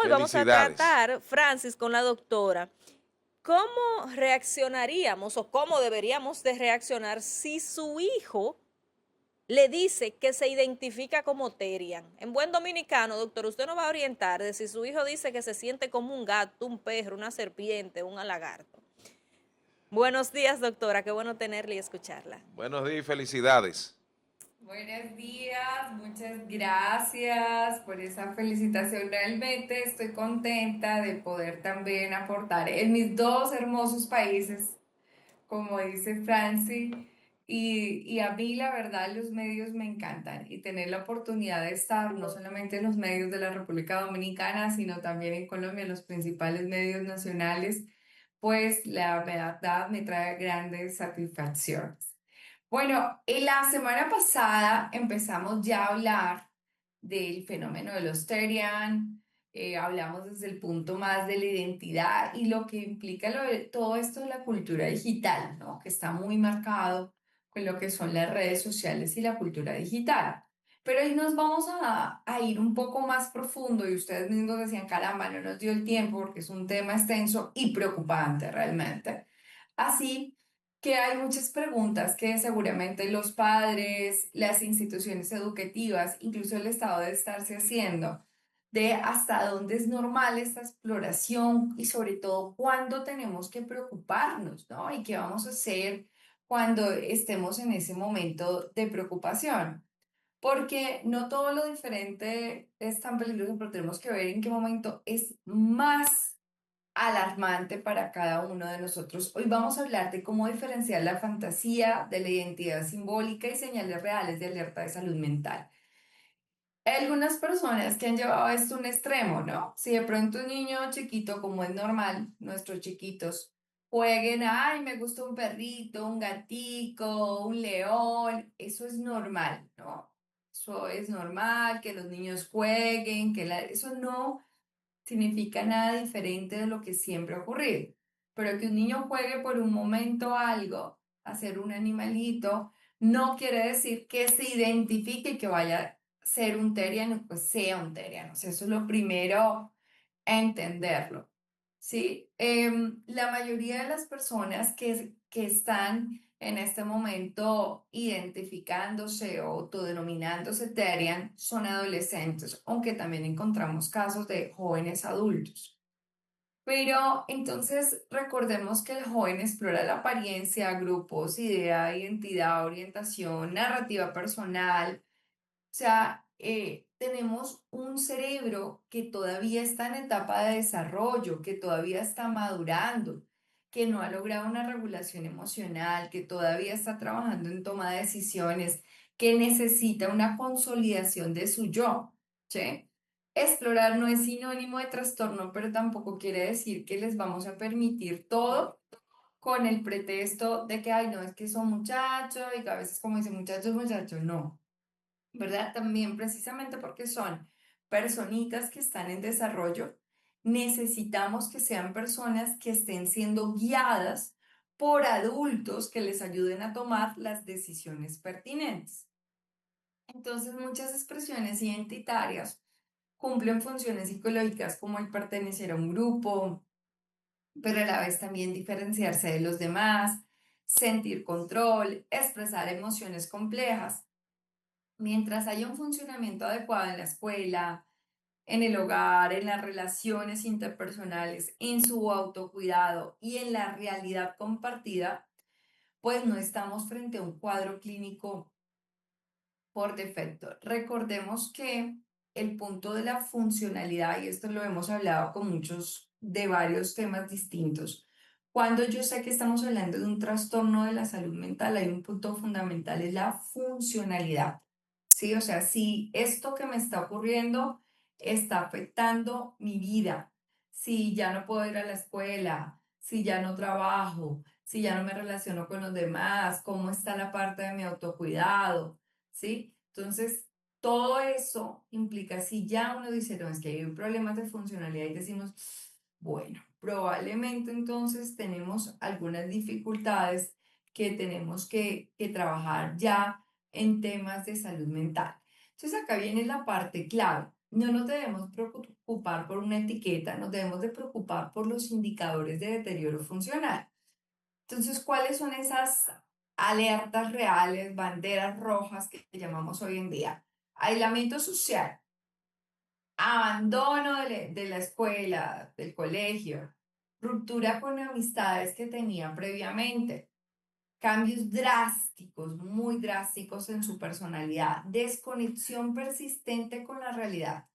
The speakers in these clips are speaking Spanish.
hoy vamos a Felicidades. tratar, Francis, con la doctora, cómo reaccionaríamos o cómo deberíamos de reaccionar si su hijo le dice que se identifica como Terian. En buen dominicano, doctor, usted nos va a orientar de si su hijo dice que se siente como un gato, un perro, una serpiente, un lagarto. Buenos días, doctora, qué bueno tenerla y escucharla. Buenos días y felicidades. Buenos días, muchas gracias por esa felicitación. Realmente estoy contenta de poder también aportar en mis dos hermosos países, como dice Franci, y a mí la verdad los medios me encantan y tener la oportunidad de estar no solamente en los medios de la República Dominicana, sino también en Colombia, en los principales medios nacionales, pues la verdad me trae grandes satisfacciones. Bueno, en la semana pasada empezamos ya a hablar del fenómeno de los Terian, hablamos desde el punto más de la identidad y lo que implica todo esto de la cultura digital, ¿no? Que está muy marcado con lo que son las redes sociales y la cultura digital. Pero ahí nos vamos a ir un poco más profundo y ustedes mismos decían, caramba, no nos dio el tiempo porque es un tema extenso y preocupante realmente. Así que hay muchas preguntas que seguramente los padres, las instituciones educativas, incluso el Estado debe estarse haciendo de hasta dónde es normal esta exploración y sobre todo cuándo tenemos que preocuparnos, ¿no? Y qué vamos a hacer cuando estemos en ese momento de preocupación. Porque no todo lo diferente es tan peligroso, pero tenemos que ver en qué momento es más alarmante para cada uno de nosotros. Hoy vamos a hablar de cómo diferenciar la fantasía de la identidad simbólica y señales reales de alerta de salud mental. Hay algunas personas que han llevado esto a un extremo, ¿no? Si de pronto un niño chiquito, como es normal, nuestros chiquitos, jueguen, ay, me gusta un perrito, un gatico, un león, eso es normal, ¿no? Eso es normal, que los niños jueguen, eso no significa nada diferente de lo que siempre ha ocurrido. Pero que un niño juegue por un momento algo, hacer un animalito, no quiere decir que se identifique y que vaya a ser un teriano, pues sea un teriano. O sea, eso es lo primero a entenderlo. ¿Sí? La mayoría de las personas que están en este momento identificándose o autodenominándose Terian son adolescentes, aunque también encontramos casos de jóvenes adultos. Pero entonces recordemos que el joven explora la apariencia, grupos, idea, identidad, orientación, narrativa personal, o sea, tenemos un cerebro que todavía está en etapa de desarrollo, que todavía está madurando, que no ha logrado una regulación emocional, que todavía está trabajando en toma de decisiones, que necesita una consolidación de su yo, ¿sí? Explorar no es sinónimo de trastorno, pero tampoco quiere decir que les vamos a permitir todo con el pretexto de que, ay, no, es que son muchachos y que a veces como dicen muchachos, muchachos, no. ¿Verdad? También precisamente porque son personitas que están en desarrollo, necesitamos que sean personas que estén siendo guiadas por adultos que les ayuden a tomar las decisiones pertinentes. Entonces, muchas expresiones identitarias cumplen funciones psicológicas como el pertenecer a un grupo, pero a la vez también diferenciarse de los demás, sentir control, expresar emociones complejas. Mientras haya un funcionamiento adecuado en la escuela, en el hogar, en las relaciones interpersonales, en su autocuidado y en la realidad compartida, pues no estamos frente a un cuadro clínico por defecto. Recordemos que el punto de la funcionalidad, y esto lo hemos hablado con muchos de varios temas distintos, cuando yo sé que estamos hablando de un trastorno de la salud mental, hay un punto fundamental, es la funcionalidad. Sí, o sea, si esto que me está ocurriendo está afectando mi vida, si ya no puedo ir a la escuela, si ya no trabajo, si ya no me relaciono con los demás, cómo está la parte de mi autocuidado, ¿sí? Entonces, todo eso implica, si ya uno dice, no, es que hay problemas de funcionalidad y decimos, bueno, probablemente entonces tenemos algunas dificultades que tenemos que trabajar ya en temas de salud mental. Entonces, acá viene la parte clave. no nos debemos preocupar por una etiqueta, nos debemos de preocupar por los indicadores de deterioro funcional. Entonces, ¿cuáles son esas alertas reales, banderas rojas que llamamos hoy en día? Aislamiento social, abandono de la escuela, del colegio, ruptura con amistades que tenían previamente, cambios drásticos, muy drásticos en su personalidad, desconexión persistente con la realidad.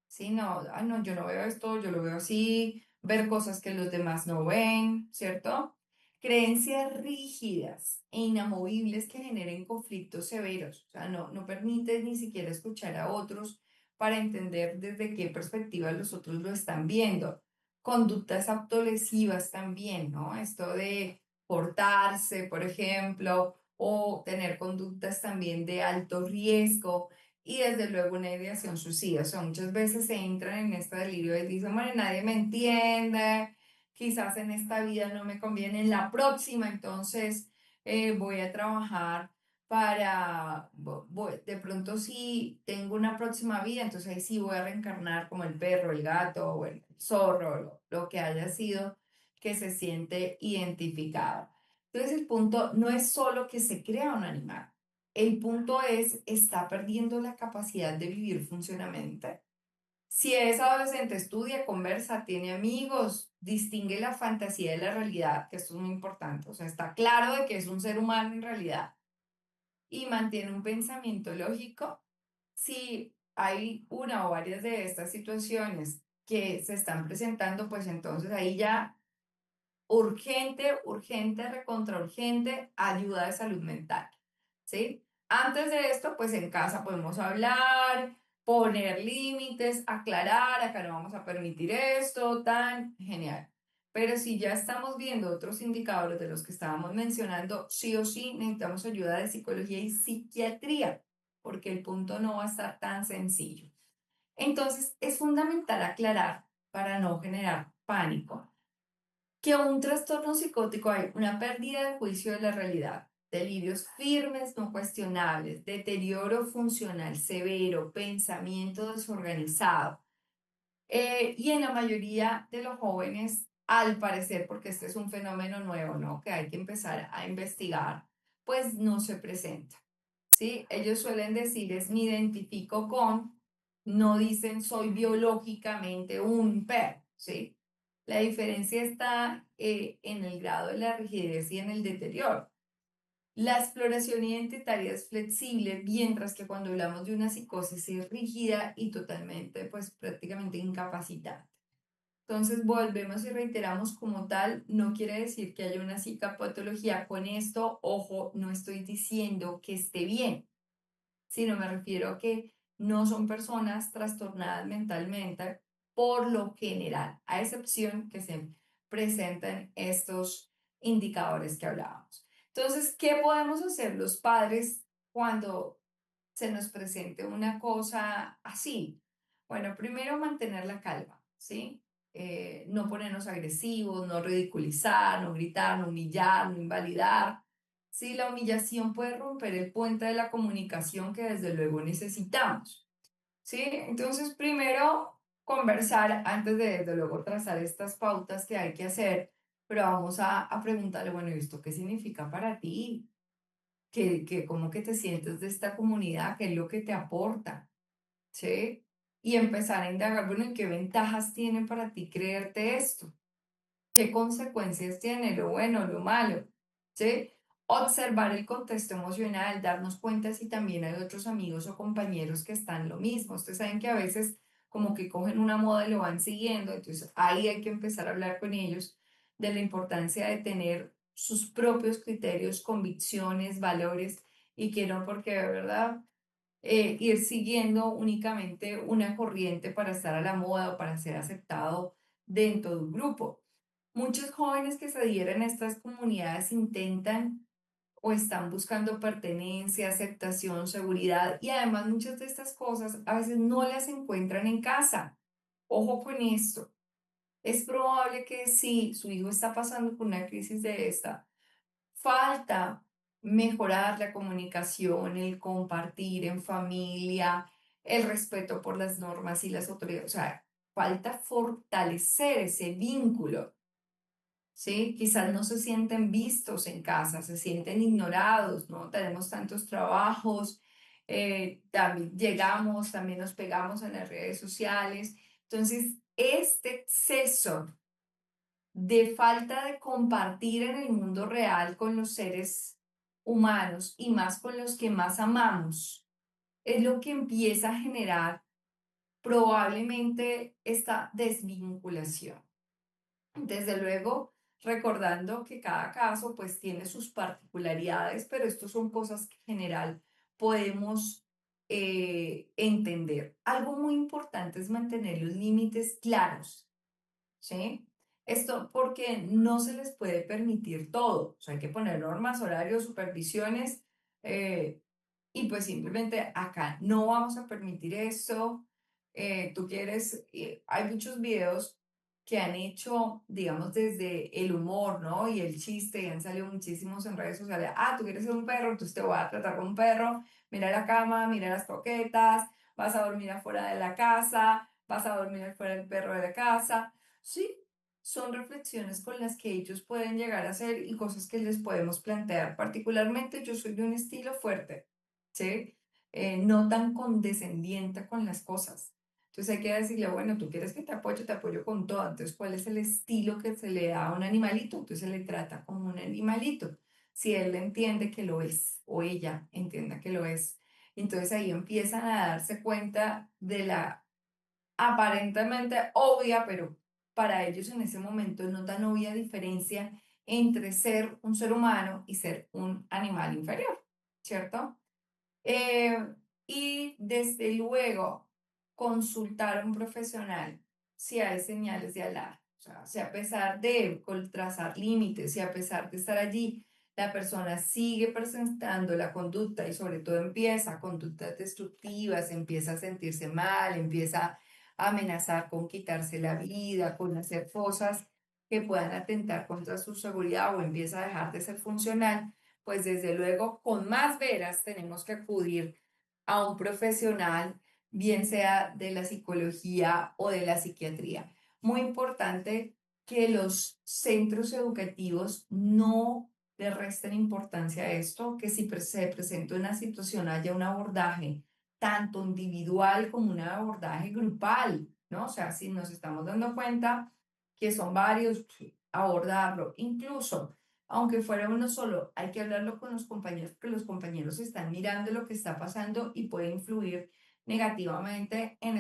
Sí, no, no, yo no veo esto, yo lo veo así, ver cosas que los demás no ven, ¿cierto? Creencias rígidas e inamovibles que generen conflictos severos, o sea, no permites ni siquiera escuchar a otros para entender desde qué perspectiva los otros lo están viendo. Conductas autolesivas también, ¿no? Esto de portarse, por ejemplo, o tener conductas también de alto riesgo y desde luego una ideación suicida. O sea, muchas veces se entran en este delirio y dicen, bueno, nadie me entiende, quizás en esta vida no me conviene, en la próxima entonces voy a trabajar para, de pronto si tengo una próxima vida, entonces ahí sí voy a reencarnar como el perro, el gato o el zorro, lo que haya sido que se siente identificado. Entonces el punto no es solo que se crea un animal, el punto es, ¿está perdiendo la capacidad de vivir funcionalmente? Si es adolescente, estudia, conversa, tiene amigos, distingue la fantasía de la realidad, que esto es muy importante, o sea, está claro de que es un ser humano en realidad y mantiene un pensamiento lógico. Si hay una o varias de estas situaciones que se están presentando, pues entonces ahí ya urgente, urgente, recontra urgente, ayuda de salud mental, ¿sí? Antes de esto, pues en casa podemos hablar, poner límites, aclarar, acá no vamos a permitir esto, tan genial. Pero si ya estamos viendo otros indicadores de los que estábamos mencionando, sí o sí necesitamos ayuda de psicología y psiquiatría, porque el punto no va a estar tan sencillo. Entonces, es fundamental aclarar para no generar pánico que un trastorno psicótico hay una pérdida de juicio de la realidad, delirios firmes, no cuestionables, deterioro funcional severo, pensamiento desorganizado. Y en la mayoría de los jóvenes, al parecer, porque este es un fenómeno nuevo, ¿no? Que hay que empezar a investigar, pues no se presenta, ¿sí? Ellos suelen decir es me identifico con, no dicen soy biológicamente un perro, ¿sí? La diferencia está en el grado de la rigidez y en el deterioro. La exploración identitaria es flexible, mientras que cuando hablamos de una psicosis es rígida y totalmente, pues prácticamente incapacitante. Entonces volvemos y reiteramos como tal, no quiere decir que haya una psicopatología con esto, ojo, no estoy diciendo que esté bien, sino me refiero a que no son personas trastornadas mentalmente por lo general, a excepción que se presentan estos indicadores que hablábamos. Entonces, ¿qué podemos hacer los padres cuando se nos presente una cosa así? Bueno, primero mantener la calma, ¿sí? No ponernos agresivos, no ridiculizar, no gritar, no humillar, no invalidar. Sí, la humillación puede romper el puente de la comunicación que desde luego necesitamos. ¿Sí? Entonces, primero conversar antes de desde luego trazar estas pautas que hay que hacer, pero vamos a preguntarle, bueno, ¿y esto qué significa para ti? ¿Cómo que te sientes de esta comunidad? ¿Qué es lo que te aporta? ¿Sí? Y empezar a indagar, bueno, ¿y qué ventajas tiene para ti creerte esto? ¿Qué consecuencias tiene lo bueno, lo malo? ¿Sí? Observar el contexto emocional, darnos cuenta si también hay otros amigos o compañeros que están lo mismo. Ustedes saben que a veces como que cogen una moda y lo van siguiendo, entonces ahí hay que empezar a hablar con ellos de la importancia de tener sus propios criterios, convicciones, valores y que no porque de verdad ir siguiendo únicamente una corriente para estar a la moda o para ser aceptado dentro de un grupo. Muchos jóvenes que se adhieren a estas comunidades intentan o están buscando pertenencia, aceptación, seguridad y además muchas de estas cosas a veces no las encuentran en casa. Ojo con esto. Es probable que si su hijo está pasando por una crisis de esta, falta mejorar la comunicación, el compartir en familia, el respeto por las normas y las autoridades. O sea, falta fortalecer ese vínculo, ¿sí? Quizás no se sienten vistos en casa, se sienten ignorados, ¿no? Tenemos tantos trabajos, también llegamos, también nos pegamos en las redes sociales. Entonces, este exceso de falta de compartir en el mundo real con los seres humanos y más con los que más amamos, es lo que empieza a generar probablemente esta desvinculación. Desde luego, recordando que cada caso pues tiene sus particularidades, pero esto son cosas que en general podemos entender. Algo muy importante es mantener los límites claros, ¿sí? Esto porque no se les puede permitir todo, o sea, hay que poner normas, horarios, supervisiones, eh, y pues simplemente acá no vamos a permitir eso. Tú quieres, hay muchos videos que han hecho, digamos, desde el humor, ¿no? Y el chiste, y han salido muchísimos en redes sociales. Ah, tú quieres ser un perro, entonces te voy a tratar como un perro. Mira la cama, mira las croquetas, vas a dormir afuera de la casa, vas a dormir afuera del perro de la casa. Sí, son reflexiones con las que ellos pueden llegar a hacer y cosas que les podemos plantear. Particularmente yo soy de un estilo fuerte, ¿sí? No tan condescendiente con las cosas. Entonces hay que decirle, bueno, tú quieres que te apoyo con todo. Entonces, ¿cuál es el estilo que se le da a un animalito? Entonces se le trata como un animalito. Si él entiende que lo es o ella entienda que lo es. Entonces ahí empiezan a darse cuenta de la aparentemente obvia, pero para ellos en ese momento no tan obvia diferencia entre ser un ser humano y ser un animal inferior, ¿cierto? Eh, y desde luego consultar a un profesional si hay señales de alarma. O sea, si a pesar de trazar límites, si a pesar de estar allí, la persona sigue presentando la conducta y sobre todo empieza conductas destructivas, empieza a sentirse mal, empieza a amenazar con quitarse la vida, con hacer cosas que puedan atentar contra su seguridad o empieza a dejar de ser funcional, pues desde luego con más veras tenemos que acudir a un profesional, bien sea de la psicología o de la psiquiatría. Muy importante que los centros educativos no le resten importancia a esto, que si se presenta una situación haya un abordaje tanto individual como un abordaje grupal, ¿no? O sea, si nos estamos dando cuenta que son varios, abordarlo. Incluso aunque fuera uno solo, hay que hablarlo con los compañeros, porque los compañeros están mirando lo que está pasando y puede influir negativamente en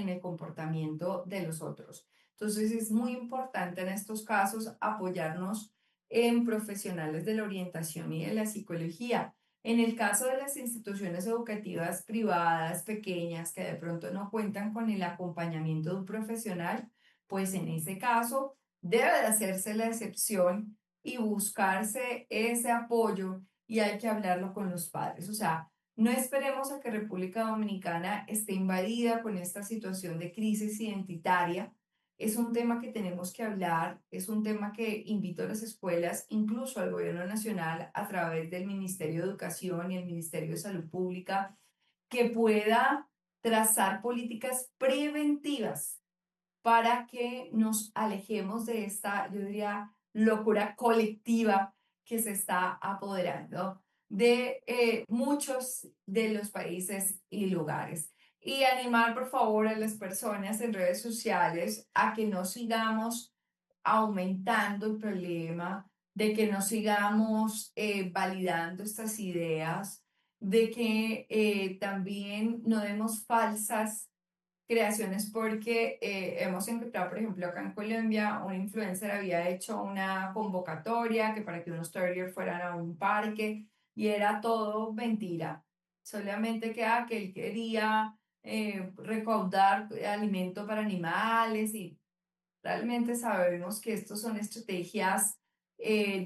el comportamiento de los otros. Entonces es muy importante en estos casos apoyarnos en profesionales de la orientación y de la psicología. En el caso de las instituciones educativas privadas, pequeñas, que de pronto no cuentan con el acompañamiento de un profesional, pues en ese caso debe de hacerse la excepción y buscarse ese apoyo y hay que hablarlo con los padres. O sea, no esperemos a que República Dominicana esté invadida con esta situación de crisis identitaria. Es un tema que tenemos que hablar, es un tema que invito a las escuelas, incluso al Gobierno Nacional, a través del Ministerio de Educación y el Ministerio de Salud Pública, que pueda trazar políticas preventivas para que nos alejemos de esta, yo diría, locura colectiva que se está apoderando de muchos de los países y lugares. Y animar, por favor, a las personas en redes sociales a que no sigamos aumentando el problema, de que no sigamos validando estas ideas, de que también no demos falsas creaciones porque hemos encontrado, por ejemplo, acá en Colombia, un influencer había hecho una convocatoria que para que unos terriers fueran a un parque y era todo mentira. Solamente que él quería recaudar alimento para animales y realmente sabemos que estos son estrategias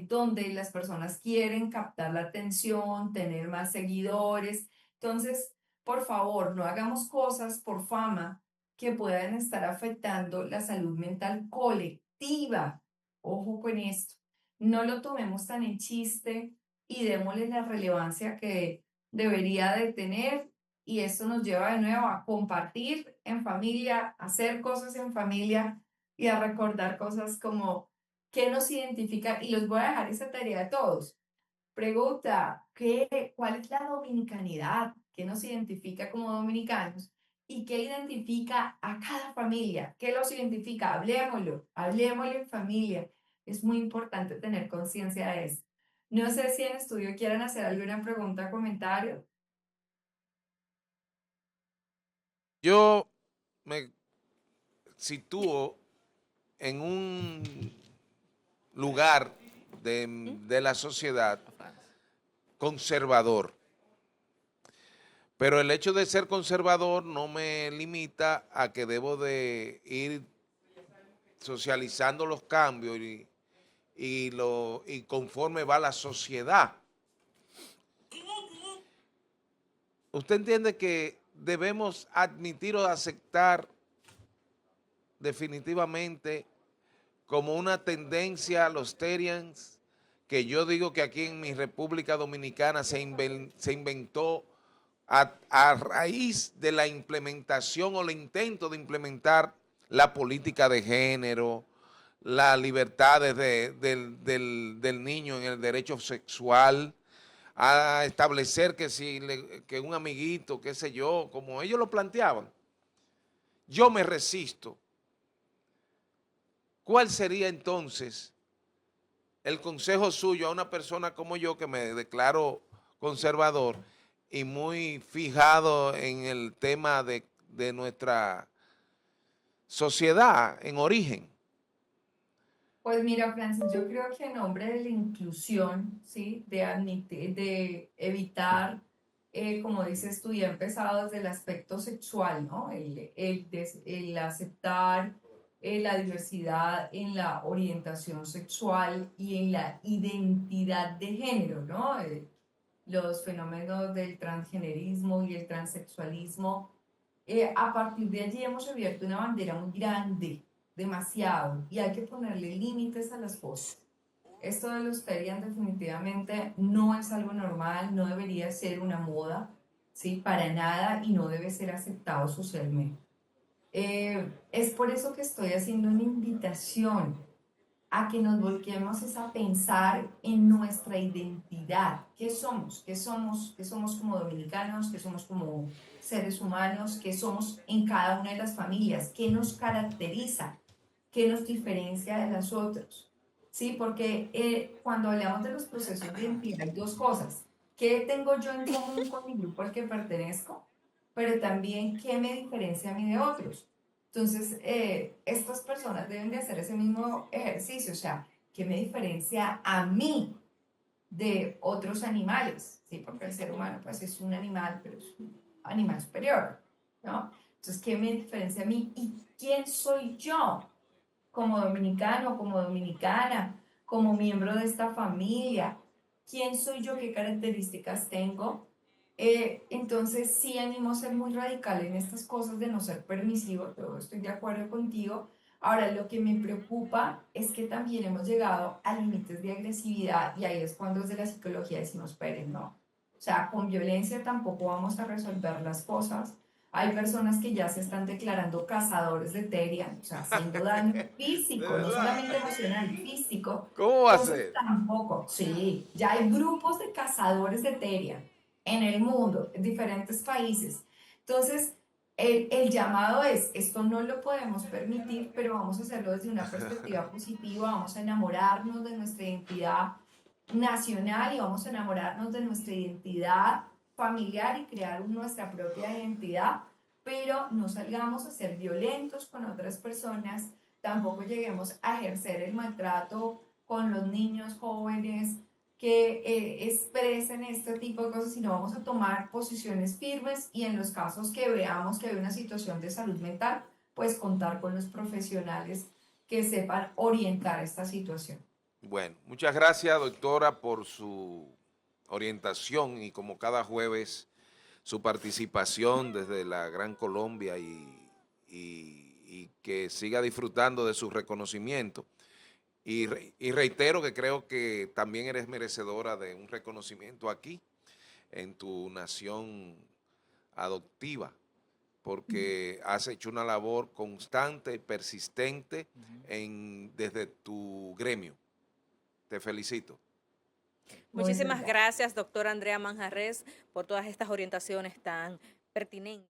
donde las personas quieren captar la atención, tener más seguidores. Entonces, por favor, no hagamos cosas por fama que puedan estar afectando la salud mental colectiva. Ojo con esto. No lo tomemos tan en chiste y démosle la relevancia que debería de tener y esto nos lleva de nuevo a compartir en familia, a hacer cosas en familia y a recordar cosas como qué nos identifica. Y los voy a dejar esa tarea a todos. Pregunta, ¿cuál es la dominicanidad? ¿Qué nos identifica como dominicanos? ¿Y qué identifica a cada familia? ¿Qué los identifica? Hablemoslo en familia. Es muy importante tener conciencia de eso. No sé si en estudio quieran hacer alguna pregunta o comentario. Yo me sitúo en un lugar de la sociedad conservador, pero el hecho de ser conservador no me limita a que debo de ir socializando los cambios y conforme va la sociedad. ¿Usted entiende que debemos admitir o aceptar definitivamente como una tendencia a los Terians, que yo digo que aquí en mi República Dominicana se inventó a raíz de la implementación o el intento de implementar la política de género, las libertades del niño en el derecho sexual, a establecer que si que un amiguito, qué sé yo, como ellos lo planteaban? Yo me resisto. ¿Cuál sería entonces el consejo suyo a una persona como yo, que me declaro conservador y muy fijado en el tema de nuestra sociedad en origen? Pues mira, Francis, yo creo que en nombre de la inclusión, ¿sí? De admitir, de evitar, como dices tú, ya empezado desde el aspecto sexual, ¿no? El aceptar la diversidad en la orientación sexual y en la identidad de género, ¿no? Los fenómenos del transgenerismo y el transexualismo. A partir de allí hemos abierto una bandera muy grande, demasiado, y hay que ponerle límites a las cosas. Esto de los Terian definitivamente no es algo normal, no debería ser una moda, ¿sí? Para nada, y no debe ser aceptado socialmente. Es por eso que estoy haciendo una invitación a que nos volquemos es a pensar en nuestra identidad. ¿Qué somos? ¿Qué somos? ¿Qué somos como dominicanos? ¿Qué somos como seres humanos? ¿Qué somos en cada una de las familias? ¿Qué nos caracteriza? ¿Qué nos diferencia de las otras? ¿Sí? Porque cuando hablamos de los procesos de identidad hay dos cosas. ¿Qué tengo yo en común con mi grupo al que pertenezco? Pero también, ¿qué me diferencia a mí de otros? Entonces, estas personas deben de hacer ese mismo ejercicio, o sea, ¿qué me diferencia a mí de otros animales? ¿Sí? Porque el ser humano, pues, es un animal, pero es un animal superior, ¿no? Entonces, ¿qué me diferencia a mí? ¿Y quién soy yo como dominicano, como dominicana, como miembro de esta familia? ¿Quién soy yo? ¿Qué características tengo? Entonces sí animo a ser muy radical en estas cosas de no ser permisivo, yo estoy de acuerdo contigo. Ahora, lo que me preocupa es que también hemos llegado a límites de agresividad y ahí es cuando desde la psicología decimos, esperen, no. O sea, con violencia tampoco vamos a resolver las cosas. Hay personas que ya se están declarando cazadores de Terian, o sea, haciendo daño ¿De físico, no verdad? solamente emocional, físico. ¿Cómo va a Entonces, ser? tampoco, sí, ya hay grupos de cazadores de Terian en el mundo, en diferentes países. Entonces, el llamado es, esto no lo podemos permitir, pero vamos a hacerlo desde una perspectiva positiva, vamos a enamorarnos de nuestra identidad nacional y vamos a enamorarnos de nuestra identidad familiar y crear nuestra propia identidad, pero no salgamos a ser violentos con otras personas, tampoco lleguemos a ejercer el maltrato con los niños jóvenes que expresen este tipo de cosas, sino vamos a tomar posiciones firmes y en los casos que veamos que hay una situación de salud mental, pues contar con los profesionales que sepan orientar esta situación. Bueno, muchas gracias, doctora, por su orientación y como cada jueves su participación desde la Gran Colombia y que siga disfrutando de su reconocimiento. Y reitero que creo que también eres merecedora de un reconocimiento aquí en tu nación adoptiva, porque has hecho una labor constante y persistente desde tu gremio. Te felicito. Muchísimas gracias, doctora Andrea Manjarrés, por todas estas orientaciones tan pertinentes.